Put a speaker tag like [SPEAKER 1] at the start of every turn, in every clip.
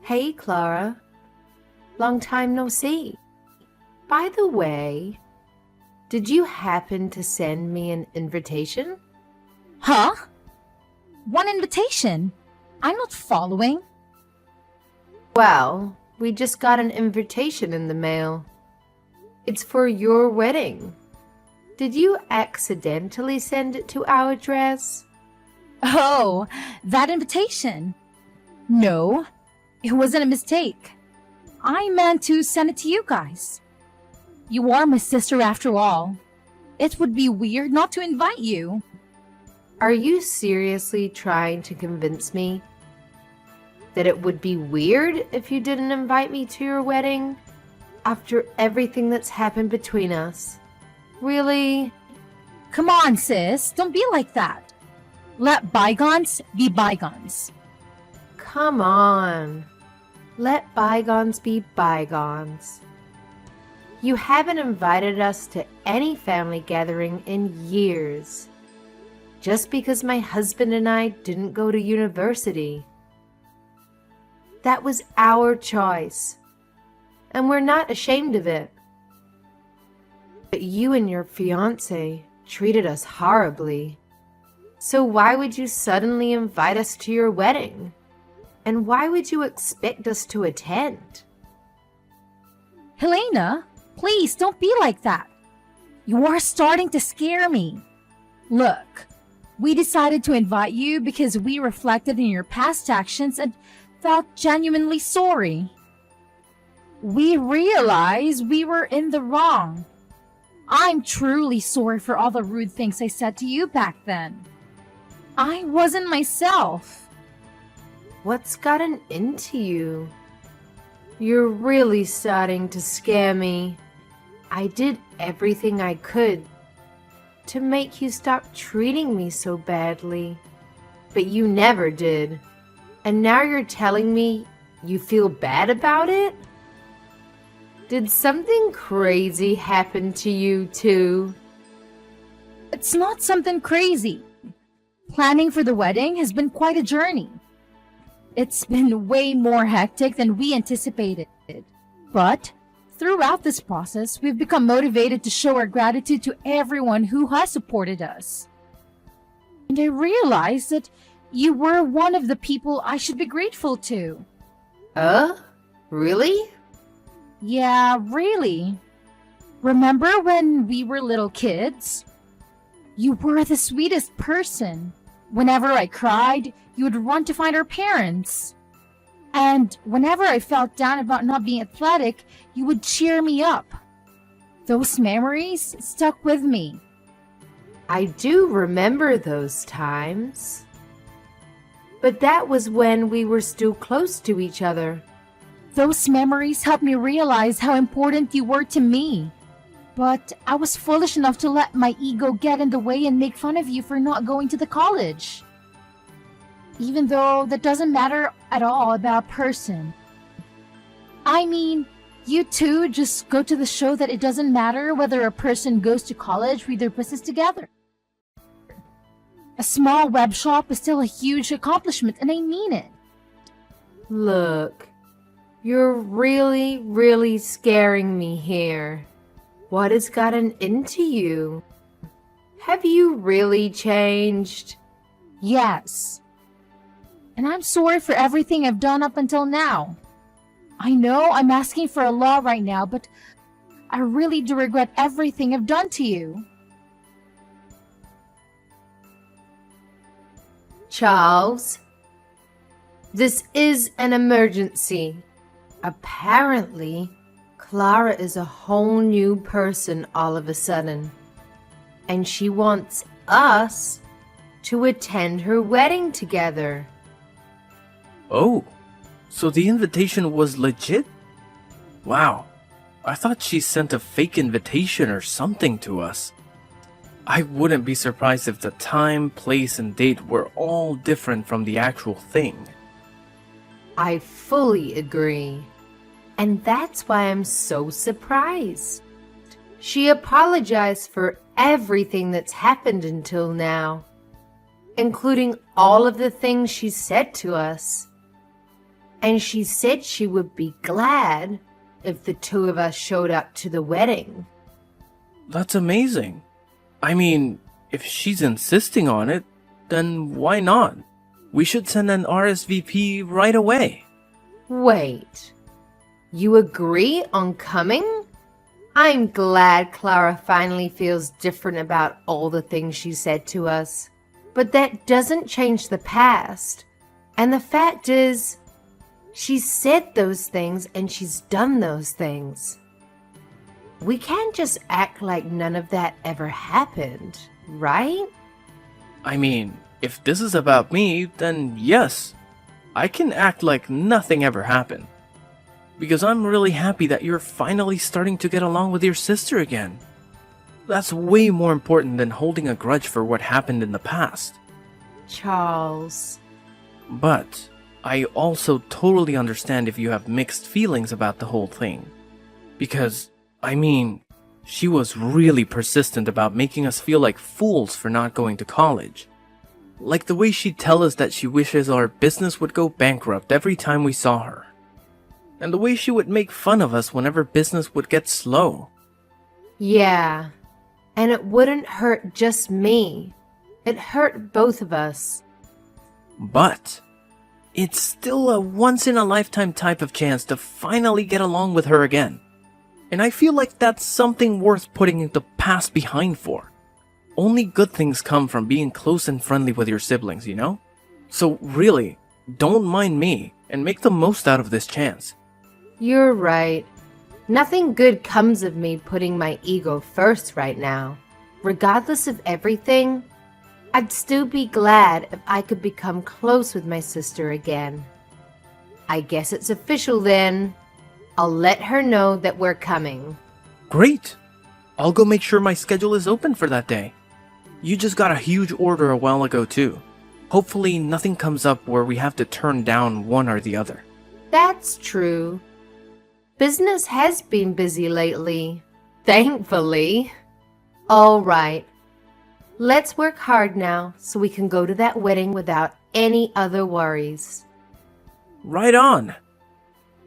[SPEAKER 1] Hey, Clara. Long time no see. By the way, did you happen to send me an invitation?
[SPEAKER 2] Huh? One invitation? I'm not following.
[SPEAKER 1] Well, we just got an invitation in the mail. It's for your wedding. Did you accidentally send it to our address?
[SPEAKER 2] Oh, that invitation. No, it wasn't a mistake. I meant to send it to you guys. You are my sister after all. It would be weird not to invite you.
[SPEAKER 1] Are you seriously trying to convince me that it would be weird if you didn't invite me to your wedding after everything that's happened between us? Really?
[SPEAKER 2] Come on, sis, don't be like that. Let bygones be bygones.
[SPEAKER 1] Come on. Let bygones be bygones. You haven't invited us to any family gathering in years. Just because my husband and I didn't go to university. That was our choice. And we're not ashamed of it. But you and your fiancé treated us horribly. So why would you suddenly invite us to your wedding? And why would you expect us to attend?
[SPEAKER 2] Helena, please don't be like that. You are starting to scare me. Look, we decided to invite you because we reflected on your past actions and felt genuinely sorry. We realized we were in the wrong. I'm truly sorry for all the rude things I said to you back then. I wasn't myself.
[SPEAKER 1] What's gotten into you? You're really starting to scare me. I did everything I could to make you stop treating me so badly, but you never did. And now you're telling me you feel bad about it? Did something crazy happen to you too?
[SPEAKER 2] It's not something crazy. Planning for the wedding has been quite a journey. It's been way more hectic than we anticipated. But throughout this process, we've become motivated to show our gratitude to everyone who has supported us. And I realized that you were one of the people I should be grateful to.
[SPEAKER 1] Really?
[SPEAKER 2] Yeah, really. Remember when we were little kids? You were the sweetest person. Whenever I cried, you would run to find our parents. And whenever I felt down about not being athletic, you would cheer me up. Those memories stuck with me.
[SPEAKER 1] I do remember those times. But that was when we were still close to each other.
[SPEAKER 2] Those memories helped me realize how important you were to me. But I was foolish enough to let my ego get in the way and make fun of you for not going to the college. Even though that doesn't matter at all about a person. I mean, you two just go to the show that it doesn't matter whether a person goes to college with their business together. A small web shop is still a huge accomplishment, and I mean it.
[SPEAKER 1] Look, you're really scaring me here. What has gotten into you? Have you really changed?
[SPEAKER 2] Yes. And I'm sorry for everything I've done up until now. I know I'm asking for a lot right now, but I really do regret everything I've done to you.
[SPEAKER 1] Charles, this is an emergency. Apparently, Clara is a whole new person all of a sudden, and she wants us to attend her wedding together.
[SPEAKER 3] Oh, so the invitation was legit? Wow, I thought she sent a fake invitation or something to us. I wouldn't be surprised if the time, place, and date were all different from the actual thing.
[SPEAKER 1] I fully agree. And that's why I'm so surprised. She apologized for everything that's happened until now, including all of the things she said to us. And she said she would be glad if the two of us showed up to the wedding.
[SPEAKER 3] That's amazing. I mean, if she's insisting on it, then why not? We should send an RSVP right away.
[SPEAKER 1] Wait, you agree on coming? I'm glad Clara finally feels different about all the things she said to us. But that doesn't change the past. And the fact is, she said those things and she's done those things. We can't just act like none of that ever happened, right?
[SPEAKER 3] I mean, if this is about me, then yes, I can act like nothing ever happened. Because I'm really happy that you're finally starting to get along with your sister again. That's way more important than holding a grudge for what happened in the past.
[SPEAKER 1] Charles.
[SPEAKER 3] But I also totally understand if you have mixed feelings about the whole thing. Because, I mean, she was really persistent about making us feel like fools for not going to college. Like the way she'd tell us that she wishes our business would go bankrupt every time we saw her. And the way she would make fun of us whenever business would get slow.
[SPEAKER 1] Yeah, and it wouldn't hurt just me. It hurt both of us.
[SPEAKER 3] But it's still a once-in-a-lifetime type of chance to finally get along with her again. And I feel like that's something worth putting the past behind for. Only good things come from being close and friendly with your siblings, you know? So really, don't mind me and make the most out of this chance.
[SPEAKER 1] You're right. Nothing good comes of me putting my ego first right now. Regardless of everything, I'd still be glad if I could become close with my sister again. I guess it's official then. I'll let her know that we're coming.
[SPEAKER 3] Great! I'll go make sure my schedule is open for that day. You just got a huge order a while ago too. Hopefully nothing comes up where we have to turn down one or the other.
[SPEAKER 1] That's true. Business has been busy lately. Thankfully. All right. Let's work hard now so we can go to that wedding without any other worries.
[SPEAKER 3] Right on!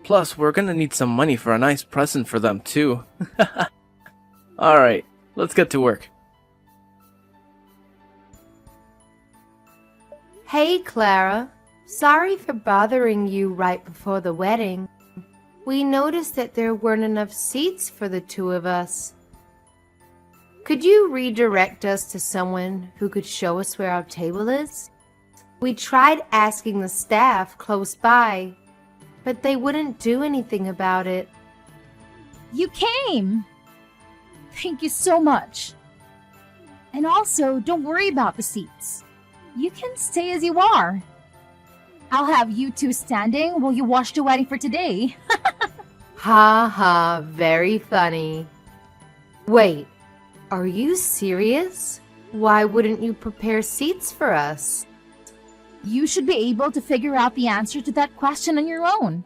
[SPEAKER 3] Plus, we're gonna need some money for a nice present for them too. Alright, let's get to work.
[SPEAKER 1] Hey, Clara. Sorry for bothering you right before the wedding. We noticed that there weren't enough seats for the two of us. Could you redirect us to someone who could show us where our table is? We tried asking the staff close by, but they wouldn't do anything about it.
[SPEAKER 2] You came! Thank you so much. And also, don't worry about the seats. You can stay as you are. I'll have you two standing while you watch the wedding for today.
[SPEAKER 1] Ha ha, very funny. Wait, are you serious? Why wouldn't you prepare seats for us?
[SPEAKER 2] You should be able to figure out the answer to that question on your own.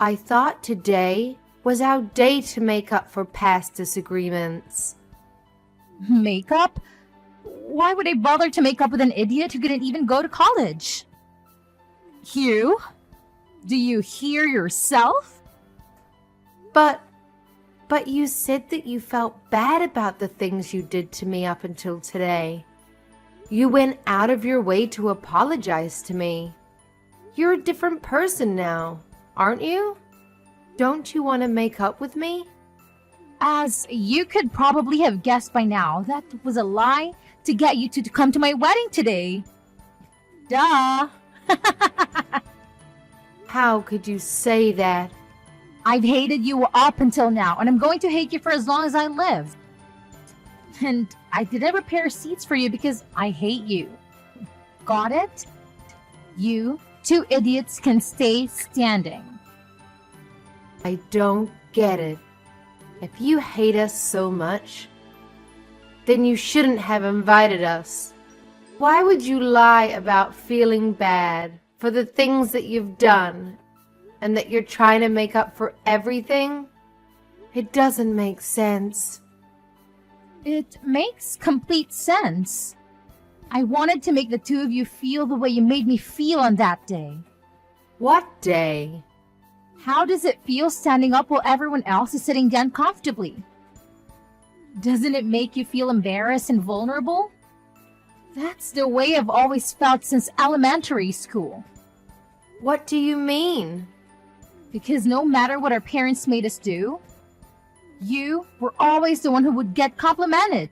[SPEAKER 1] I thought today was our day to make up for past disagreements.
[SPEAKER 2] Makeup? Why would I bother to make up with an idiot who couldn't even go to college? Hugh? Do you hear yourself?
[SPEAKER 1] But you said that you felt bad about the things you did to me up until today. You went out of your way to apologize to me. You're a different person now, aren't you? Don't you want to make up with me?
[SPEAKER 2] As you could probably have guessed by now, that was a lie to get you to come to my wedding today. Duh!
[SPEAKER 1] How could you say that?
[SPEAKER 2] I've hated you up until now, and I'm going to hate you for as long as I live. And I didn't prepare seats for you because I hate you. Got it? You two idiots can stay standing.
[SPEAKER 1] I don't get it. If you hate us so much, then you shouldn't have invited us. Why would you lie about feeling bad for the things that you've done and that you're trying to make up for everything? It doesn't make sense.
[SPEAKER 2] It makes complete sense. I wanted to make the two of you feel the way you made me feel on that day.
[SPEAKER 1] What day?
[SPEAKER 2] How does it feel standing up while everyone else is sitting down comfortably? Doesn't it make you feel embarrassed and vulnerable? That's the way I've always felt since elementary school.
[SPEAKER 1] What do you mean?
[SPEAKER 2] Because no matter what our parents made us do, you were always the one who would get complimented.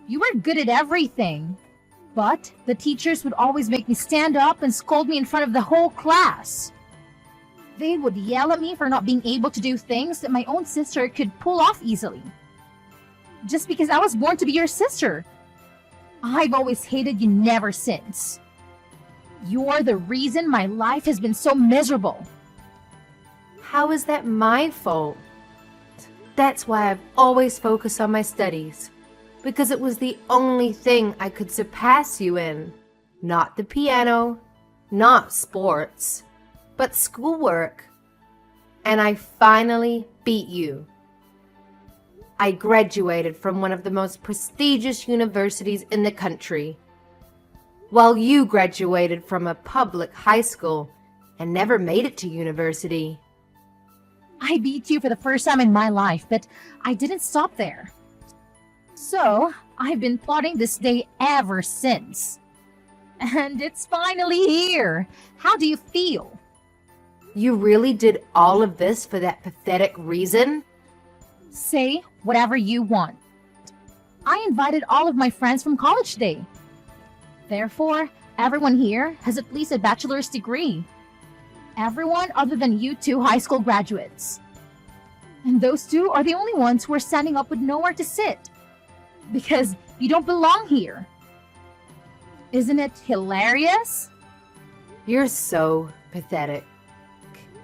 [SPEAKER 2] You were good at everything. But the teachers would always make me stand up and scold me in front of the whole class. They would yell at me for not being able to do things that my own sister could pull off easily. Just because I was born to be your sister. I've always hated you ever since. You're the reason my life has been so miserable.
[SPEAKER 1] How is that my fault? That's why I've always focused on my studies. Because it was the only thing I could surpass you in. Not the piano, not sports, but schoolwork. And I finally beat you. I graduated from one of the most prestigious universities in the country, while you graduated from a public high school and never made it to university.
[SPEAKER 2] I beat you for the first time in my life, but I didn't stop there. So, I've been plotting this day ever since. And it's finally here. How do you feel?
[SPEAKER 1] You really did all of this for that pathetic reason?
[SPEAKER 2] Say whatever you want. I invited all of my friends from college day. Therefore, everyone here has at least a bachelor's degree. Everyone other than you two high school graduates. And those two are the only ones who are standing up with nowhere to sit. Because you don't belong here. Isn't it hilarious?
[SPEAKER 1] You're so pathetic.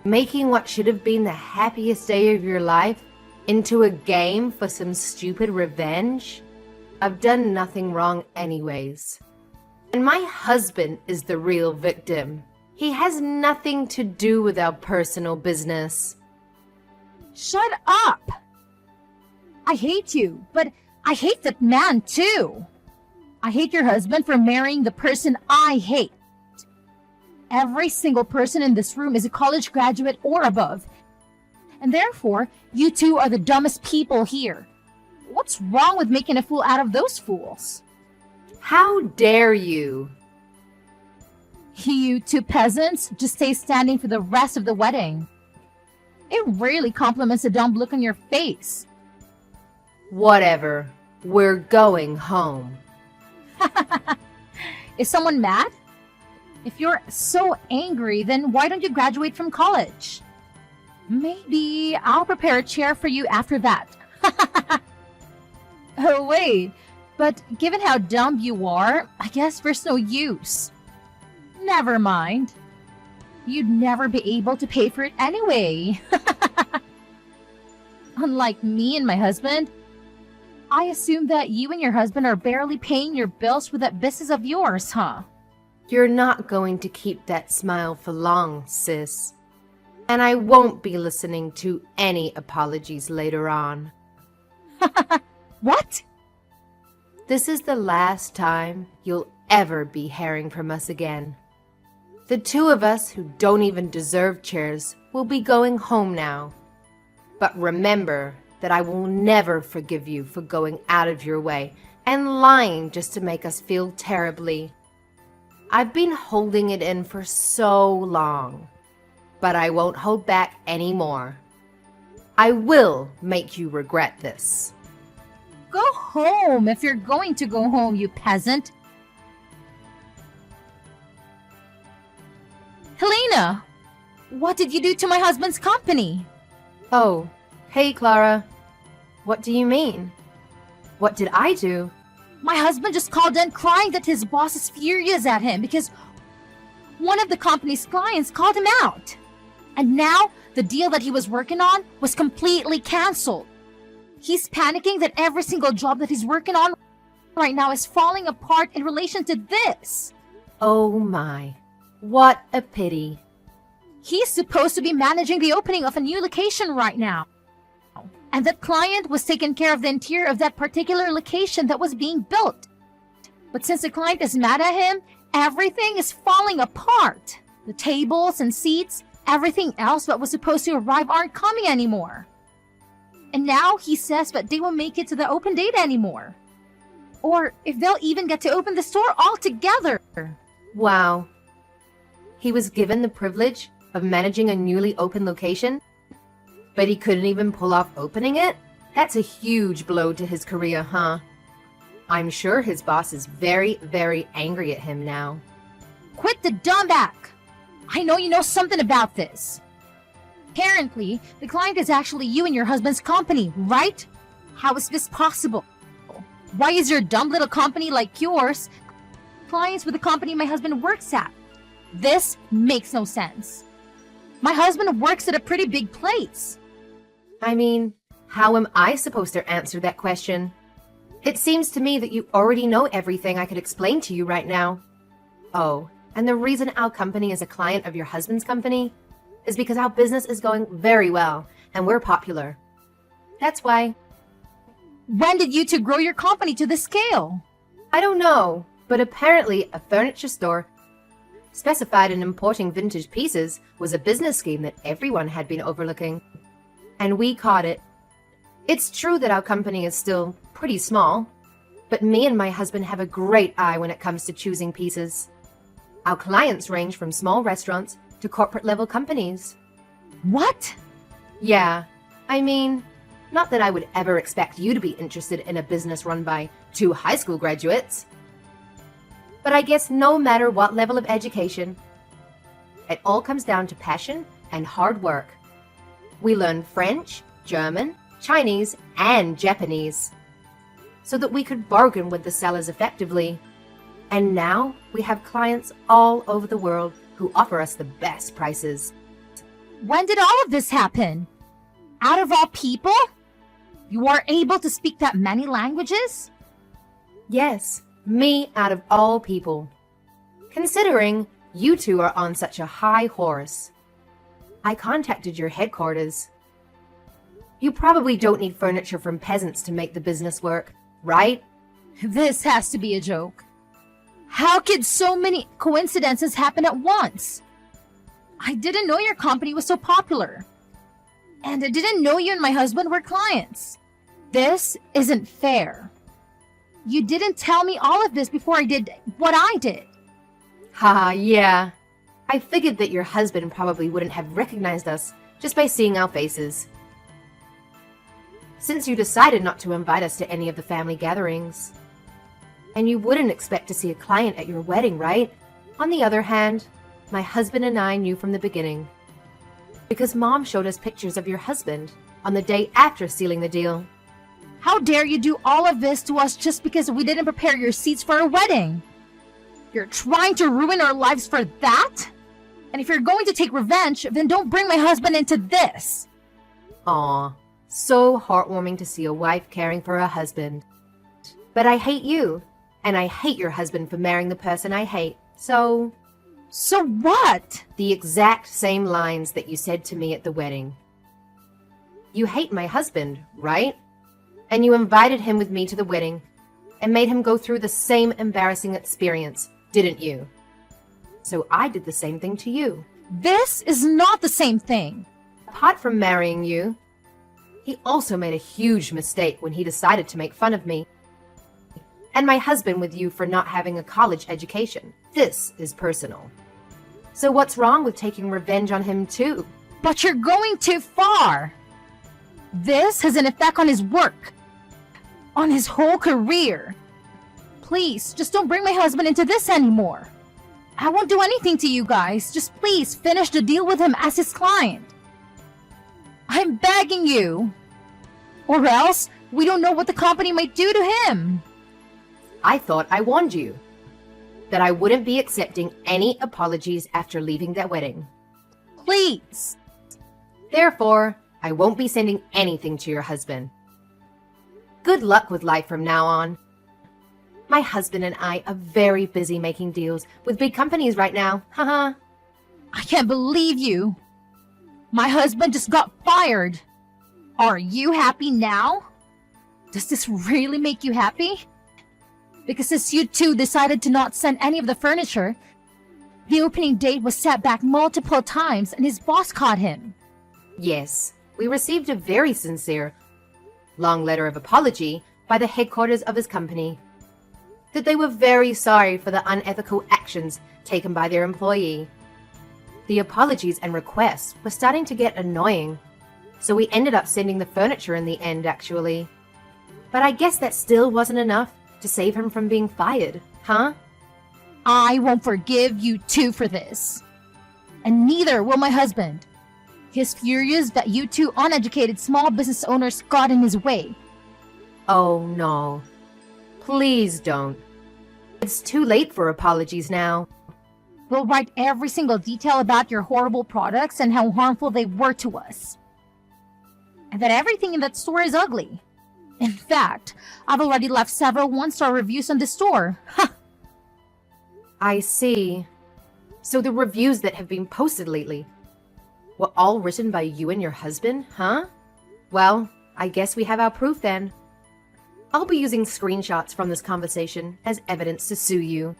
[SPEAKER 1] Making what should have been the happiest day of your life into a game for some stupid revenge? I've done nothing wrong anyways. And my husband is the real victim. He has nothing to do with our personal business.
[SPEAKER 2] Shut up! I hate you, but I hate that man too. I hate your husband for marrying the person I hate. Every single person in this room is a college graduate or above. And therefore, you two are the dumbest people here. What's wrong with making a fool out of those fools?
[SPEAKER 1] How dare you?
[SPEAKER 2] You two peasants just stay standing for the rest of the wedding. It really compliments the dumb look on your face.
[SPEAKER 1] Whatever. We're going home.
[SPEAKER 2] Is someone mad? If you're so angry, then why don't you graduate from college? Maybe I'll prepare a chair for you after that. Oh, wait. But given how dumb you are, I guess there's no use. Never mind. You'd never be able to pay for it anyway. Unlike me and my husband, I assume that you and your husband are barely paying your bills with that business of yours, huh?
[SPEAKER 1] You're not going to keep that smile for long, sis. And I won't be listening to any apologies later on.
[SPEAKER 2] What?
[SPEAKER 1] This is the last time you'll ever be hearing from us again. The two of us who don't even deserve chairs will be going home now. But remember that I will never forgive you for going out of your way and lying just to make us feel terribly. I've been holding it in for so long, but I won't hold back anymore. I will make you regret this.
[SPEAKER 2] Go home if you're going to go home, you peasant. Helena, what did you do to my husband's company?
[SPEAKER 1] Oh, hey Clara. What do you mean? What did I do?
[SPEAKER 2] My husband just called in crying that his boss is furious at him because one of the company's clients called him out. And now the deal that he was working on was completely canceled. He's panicking that every single job that he's working on right now is falling apart in relation to this.
[SPEAKER 1] Oh my, what a pity.
[SPEAKER 2] He's supposed to be managing the opening of a new location right now. And that client was taking care of the interior of that particular location that was being built. But since the client is mad at him, everything is falling apart. The tables and seats, everything else that was supposed to arrive aren't coming anymore. And now he says that they won't make it to the open date anymore. Or if they'll even get to open the store altogether.
[SPEAKER 1] Wow. He was given the privilege of managing a newly open location, but he couldn't even pull off opening it? That's a huge blow to his career, huh? I'm sure his boss is very, very angry at him now.
[SPEAKER 2] Quit the dumbback! I know you know something about this. Apparently, the client is actually you and your husband's company, right? How is this possible? Why is your dumb little company like yours clients with the company my husband works at? This makes no sense. My husband works at a pretty big place.
[SPEAKER 1] I mean, how am I supposed to answer that question? It seems to me that you already know everything I could explain to you right now. Oh, and the reason our company is a client of your husband's company is because our business is going very well and we're popular. That's why.
[SPEAKER 2] When did you two grow your company to this scale?
[SPEAKER 1] I don't know, but apparently a furniture store specified in importing vintage pieces was a business scheme that everyone had been overlooking. And we caught it. It's true that our company is still pretty small, but me and my husband have a great eye when it comes to choosing pieces. Our clients range from small restaurants to corporate level companies.
[SPEAKER 2] What?
[SPEAKER 1] Yeah, I mean, not that I would ever expect you to be interested in a business run by 2 high school graduates. But I guess no matter what level of education, it all comes down to passion and hard work. We learn French, German, Chinese, and Japanese so that we could bargain with the sellers effectively. And now we have clients all over the world who offer us the best prices.
[SPEAKER 2] When did all of this happen? Out of all people? You are able to speak that many languages?
[SPEAKER 1] Yes, me out of all people. Considering you two are on such a high horse, I contacted your headquarters. You probably don't need furniture from peasants to make the business work, right?
[SPEAKER 2] This has to be a joke. How could so many coincidences happen at once? I didn't know your company was so popular. And I didn't know you and my husband were clients. This isn't fair. You didn't tell me all of this before I did what I did.
[SPEAKER 1] Haha, yeah. I figured that your husband probably wouldn't have recognized us just by seeing our faces. Since you decided not to invite us to any of the family gatherings. And you wouldn't expect to see a client at your wedding, right? On the other hand, my husband and I knew from the beginning. Because Mom showed us pictures of your husband on the day after sealing the deal.
[SPEAKER 2] How dare you do all of this to us just because we didn't prepare your seats for a wedding? You're trying to ruin our lives for that? And if you're going to take revenge, then don't bring my husband into this.
[SPEAKER 1] Aw, so heartwarming to see a wife caring for her husband. But I hate you, and I hate your husband for marrying the person I hate. So
[SPEAKER 2] what?
[SPEAKER 1] The exact same lines that you said to me at the wedding. You hate my husband, right? And you invited him with me to the wedding and made him go through the same embarrassing experience, didn't you? So I did the same thing to you.
[SPEAKER 2] This is not the same thing.
[SPEAKER 1] Apart from marrying you, he also made a huge mistake when he decided to make fun of me and my husband with you for not having a college education. This is personal. So what's wrong with taking revenge on him too?
[SPEAKER 2] But you're going too far. This has an effect on his work, on his whole career. Please, just don't bring my husband into this anymore. I won't do anything to you guys. Just please finish the deal with him as his client. I'm begging you. Or else, we don't know what the company might do to him.
[SPEAKER 1] I thought I warned you that I wouldn't be accepting any apologies after leaving that wedding.
[SPEAKER 2] Please.
[SPEAKER 1] Therefore, I won't be sending anything to your husband. Good luck with life from now on. My husband and I are very busy making deals with big companies right now. Haha.
[SPEAKER 2] I can't believe you. My husband just got fired. Are you happy now? Does this really make you happy? Because since you two decided to not send any of the furniture, The opening date was set back multiple times and his boss caught him.
[SPEAKER 1] Yes, we received a very sincere, long letter of apology by the headquarters of his company. That they were very sorry for the unethical actions taken by their employee. The apologies and requests were starting to get annoying, so we ended up sending the furniture in the end, actually. But I guess that still wasn't enough to save him from being fired, huh?
[SPEAKER 2] I won't forgive you two for this. And neither will my husband. He's furious that you two uneducated small business owners got in his way.
[SPEAKER 1] Oh no. Please don't. It's too late for apologies now.
[SPEAKER 2] We'll write every single detail about your horrible products and how harmful they were to us. And that everything in that store is ugly. In fact, I've already left several one-star reviews on the store. Ha!
[SPEAKER 1] I see. So the reviews that have been posted lately were all written by you and your husband, huh? Well, I guess we have our proof then. I'll be using screenshots from this conversation as evidence to sue you.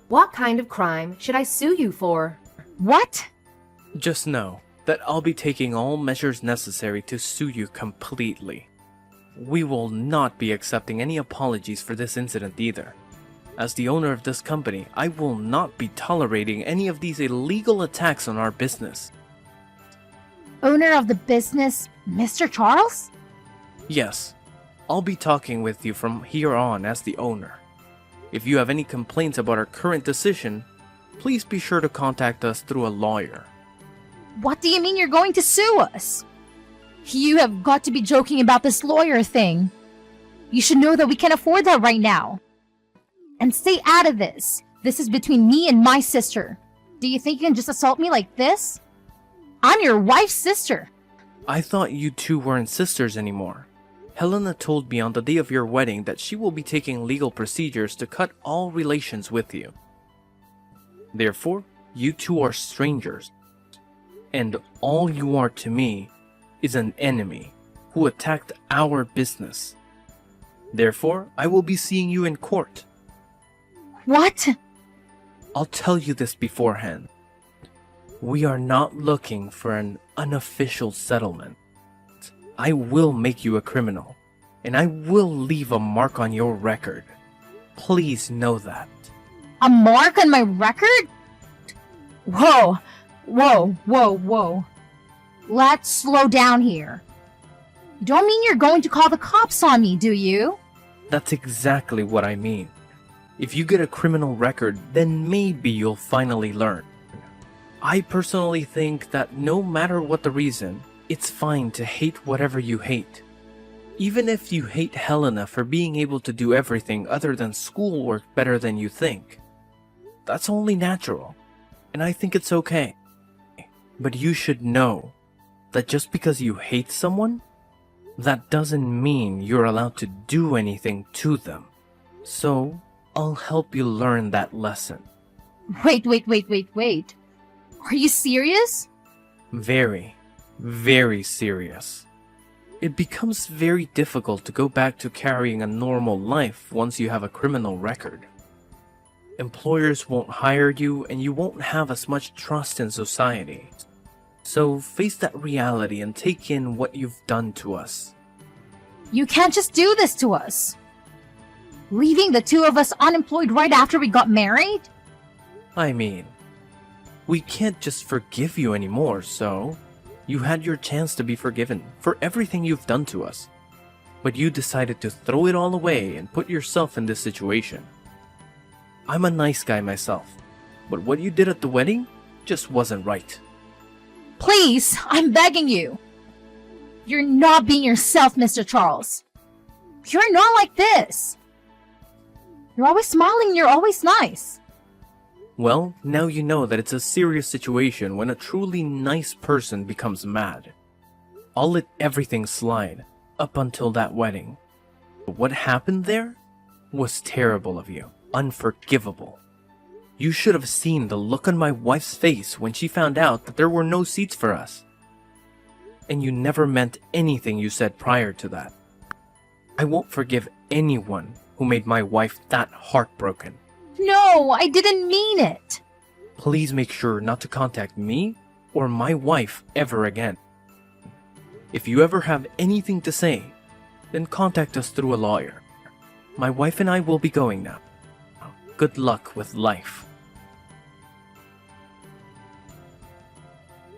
[SPEAKER 1] What kind of crime should I sue you for?
[SPEAKER 2] What?
[SPEAKER 3] Just know that I'll be taking all measures necessary to sue you completely. We will not be accepting any apologies for this incident either. As the owner of this company, I will not be tolerating any of these illegal attacks on our business.
[SPEAKER 2] Owner of the business, Mr. Charles?
[SPEAKER 3] Yes, I'll be talking with you from here on as the owner. If you have any complaints about our current decision, please be sure to contact us through a lawyer.
[SPEAKER 2] What do you mean you're going to sue us? You have got to be joking about this lawyer thing. You should know that we can't afford that right now. And stay out of this. This is between me and my sister. Do you think you can just assault me like this? I'm your wife's sister.
[SPEAKER 3] I thought you two weren't sisters anymore. Helena told me on the day of your wedding that she will be taking legal procedures to cut all relations with you. Therefore, you two are strangers. And all you are to me is an enemy who attacked our business. Therefore, I will be seeing you in court.
[SPEAKER 2] What?
[SPEAKER 3] I'll tell you this beforehand. We are not looking for an unofficial settlement. I will make you a criminal, and I will leave a mark on your record. Please know that.
[SPEAKER 2] A mark on my record? Whoa. Whoa. Let's slow down here. You don't mean you're going to call the cops on me, do you?
[SPEAKER 3] That's exactly what I mean. If you get a criminal record, then maybe you'll finally learn. I personally think that no matter what the reason, it's fine to hate whatever you hate. Even if you hate Helena for being able to do everything other than schoolwork better than you think. That's only natural, and I think it's okay. But you should know that just because you hate someone, that doesn't mean you're allowed to do anything to them. So, I'll help you learn that lesson.
[SPEAKER 2] Wait. Are you serious?
[SPEAKER 3] Very, very serious. It becomes very difficult to go back to carrying a normal life once you have a criminal record. Employers won't hire you and you won't have as much trust in society. So face that reality and take in what you've done to us.
[SPEAKER 2] You can't just do this to us. Leaving the two of us unemployed right after we got married?
[SPEAKER 3] I mean, we can't just forgive you anymore, so you had your chance to be forgiven for everything you've done to us. But you decided to throw it all away and put yourself in this situation. I'm a nice guy myself, but what you did at the wedding just wasn't right.
[SPEAKER 2] Please, I'm begging you. You're not being yourself, Mr. Charles. You're not like this. You're always smiling and you're always nice.
[SPEAKER 3] Well, now you know that it's a serious situation when a truly nice person becomes mad. I'll let everything slide up until that wedding. But what happened there was terrible of you, unforgivable. You should have seen the look on my wife's face when she found out that there were no seats for us. And you never meant anything you said prior to that. I won't forgive anyone who made my wife that heartbroken.
[SPEAKER 2] No, I didn't mean it.
[SPEAKER 3] please make sure not to contact me or my wife ever again. If you ever have anything to say, then contact us through a lawyer. My wife and I will be going now. Good luck with life.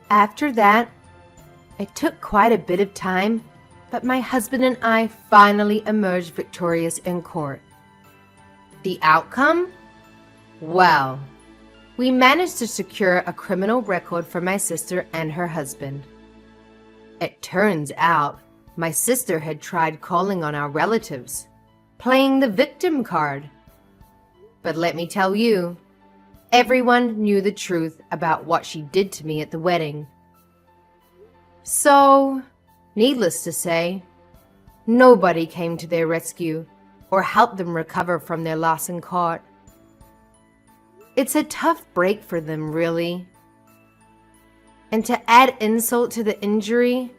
[SPEAKER 1] After that, it took quite a bit of time, but my husband and I finally emerged victorious in court. The outcome? Well, we managed to secure a criminal record for my sister and her husband. It turns out my sister had tried calling on our relatives, playing the victim card. But let me tell you, everyone knew the truth about what she did to me at the wedding. So, needless to say, nobody came to their rescue or helped them recover from their loss in court. It's a tough break for them, really. And to add insult to the injury,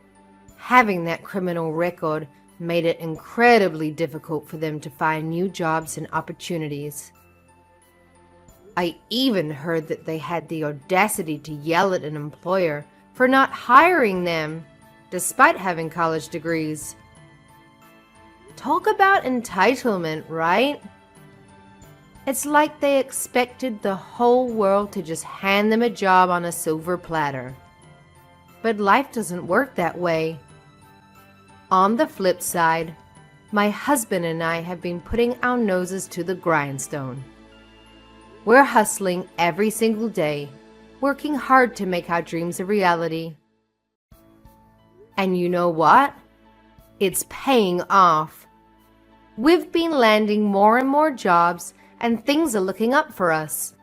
[SPEAKER 1] having that criminal record made it incredibly difficult for them to find new jobs and opportunities. I even heard that they had the audacity to yell at an employer for not hiring them, despite having college degrees. Talk about entitlement, right? It's like they expected the whole world to just hand them a job on a silver platter. But life doesn't work that way. On the flip side, my husband and I have been putting our noses to the grindstone. We're hustling every single day, working hard to make our dreams a reality. And you know what? It's paying off. We've been landing more and more jobs, and things are looking up for us.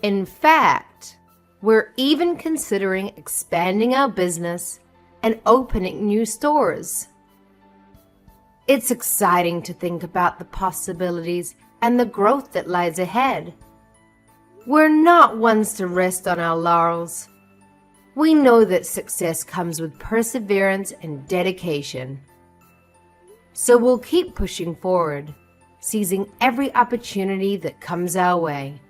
[SPEAKER 1] In fact, we're even considering expanding our business and opening new stores. It's exciting to think about the possibilities and the growth that lies ahead. We're not ones to rest on our laurels. We know that success comes with perseverance and dedication. So we'll keep pushing forward, seizing every opportunity that comes our way.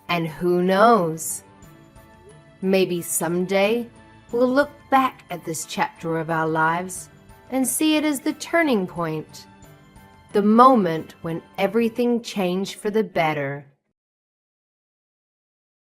[SPEAKER 1] And who knows? Maybe someday we'll look back at this chapter of our lives and see it as the turning point, the moment when everything changed for the better.